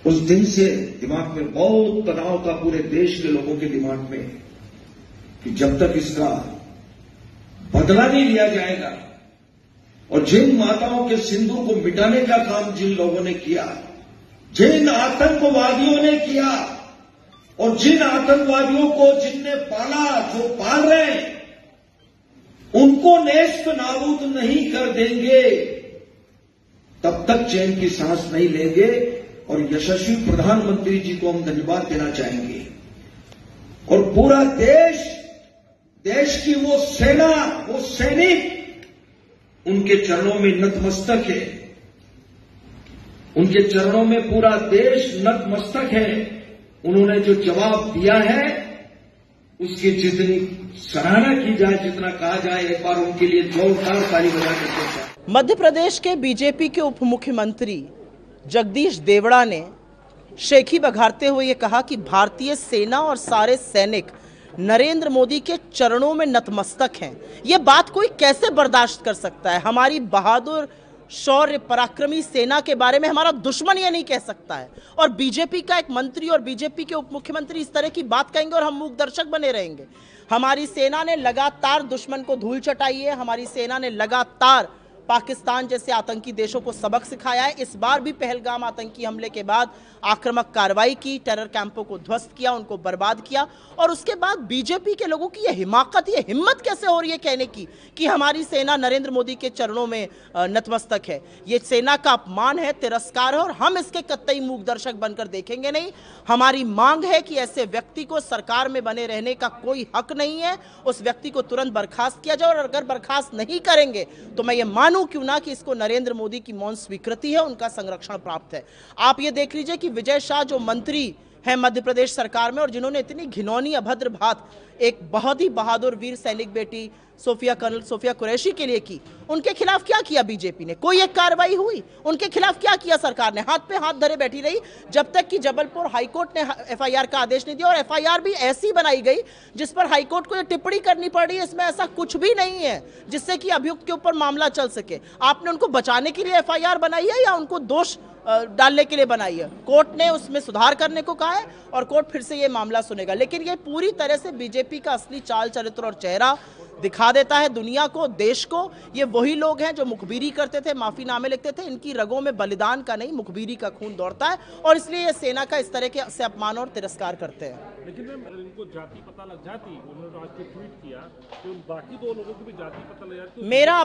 उस दिन से दिमाग में बहुत तनाव था पूरे देश के लोगों के दिमाग में कि जब तक इसका बदला नहीं लिया जाएगा और जिन माताओं के सिंदूर को मिटाने का काम जिन लोगों ने किया, जिन आतंकवादियों ने किया और जिन आतंकवादियों को जिनने पाला, जो पाल रहे हैं, उनको नेस्त नाबूद नहीं कर देंगे तब तक चैन की सांस नहीं लेंगे। और यशस्वी प्रधानमंत्री जी को हम धन्यवाद देना चाहेंगे और पूरा देश की वो सेना, वो सैनिक उनके चरणों में नतमस्तक है, उनके चरणों में पूरा देश नतमस्तक है। उन्होंने जो जवाब दिया है उसकी जितनी सराहना की जाए, जितना कहा जाए, एक बार उनके लिए जोरदार ताली बजा करके। मध्य प्रदेश के बीजेपी के उप मुख्यमंत्री जगदीश देवड़ा ने शेखी बघारते हुए ये कहा कि भारतीय सेना और सारे सैनिक नरेंद्र मोदी के चरणों में नतमस्तक हैं। ये बात कोई कैसे बर्दाश्त कर सकता है? हमारी बहादुर, शौर्य, पराक्रमी सेना के बारे में हमारा दुश्मन ये नहीं कह सकता है। और बीजेपी का एक मंत्री और बीजेपी के उप मुख्यमंत्री इस तरह की बात कहेंगे और हम मूक दर्शक बने रहेंगे। हमारी सेना ने लगातार दुश्मन को धूल चटाई है। हमारी सेना ने लगातार पाकिस्तान जैसे आतंकी देशों को सबक सिखाया है। इस बार भी पहलगाम आतंकी हमले के बाद आक्रामक कार्रवाई की, टेरर कैंपों को ध्वस्त किया, उनको बर्बाद किया। और उसके बाद बीजेपी के लोगों की ये हिमाकत, ये हिम्मत कैसे हो रही है कहने की कि हमारी सेना नरेंद्र मोदी के चरणों में नतमस्तक है? ये सेना का अपमान है, तिरस्कार है और हम इसके कतई मूक दर्शक बनकर देखेंगे नहीं। हमारी मांग है कि ऐसे व्यक्ति को सरकार में बने रहने का कोई हक नहीं है। उस व्यक्ति को तुरंत बर्खास्त किया जाए और अगर बर्खास्त नहीं करेंगे तो मैं ये मानूं क्यों ना कि इसको नरेंद्र मोदी की मौन स्वीकृति है, उनका संरक्षण प्राप्त है। आप ये देख लीजिए कि विजय शाह जो मंत्री हैं मध्य प्रदेश सरकार में और जिन्होंने इतनी घिनौनी अभद्र बात एक बहुत ही बहादुर वीर सैनिक बेटी कर्नल सोफिया कुरैशी के लिए की, उनके खिलाफ क्या किया बीजेपी ने? कोई एक कार्रवाई हुई? उनके खिलाफ क्या किया सरकार ने? हाथ पे हाथ धरे बैठी रही जब तक कि जबलपुर हाईकोर्ट ने एफआईआर का आदेश नहीं दिया। और एफआईआर भी ऐसी बनाई गई जिस पर हाईकोर्ट को ये टिप्पणी करनी पड़ी, इसमें ऐसा कुछ भी नहीं है जिससे कि अभियुक्त के ऊपर मामला चल सके। आपने उनको बचाने के लिए एफआईआर बनाई है या उनको दोष डालने के लिए बनाई है? कोर्ट ने उसमें सुधार करने को कहा है और कोर्ट फिर से ये मामला सुनेगा। लेकिन ये पूरी तरह से बीजेपी का असली चाल चरित्र और चेहरा दिखा देता है दुनिया को, देश को। ये वही लोग हैं जो मुखबिरी करते थे, माफीनामे लिखते थे। इनकी रगों में बलिदान का नहीं, मुखबिरी का खून दौड़ता है और इसलिए ये सेना का इस तरह के से अपमान और तिरस्कार करते हैं। लेकिन मैम, इनको जाति पता लग जाती, उन्होंने आज ट्वीट किया तो बाकी दो लोगों को भी जाति पता लग जाती। मेरा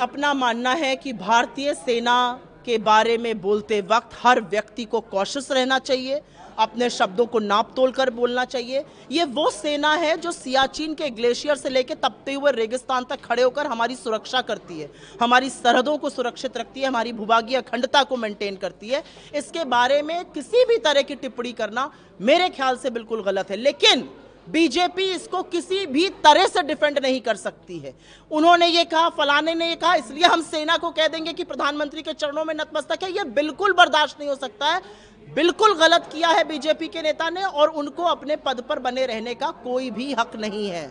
अपना मानना है कि भारतीय सेना के बारे में बोलते वक्त हर व्यक्ति को कॉशियस रहना चाहिए, अपने शब्दों को नाप तोल कर बोलना चाहिए। ये वो सेना है जो सियाचिन के ग्लेशियर से लेकर तपते हुए रेगिस्तान तक खड़े होकर हमारी सुरक्षा करती है, हमारी सरहदों को सुरक्षित रखती है, हमारी भूभागीय अखंडता को मेंटेन करती है। इसके बारे में किसी भी तरह की टिप्पणी करना मेरे ख्याल से बिल्कुल गलत है। लेकिन बीजेपी इसको किसी भी तरह से डिफेंड नहीं कर सकती है। उन्होंने ये कहा, फलाने ने ये कहा, इसलिए हम सेना को कह देंगे कि प्रधानमंत्री के चरणों में नतमस्तक है। ये बिल्कुल बर्दाश्त नहीं हो सकता है। बिल्कुल गलत किया है बीजेपी के नेता ने और उनको अपने पद पर बने रहने का कोई भी हक नहीं है।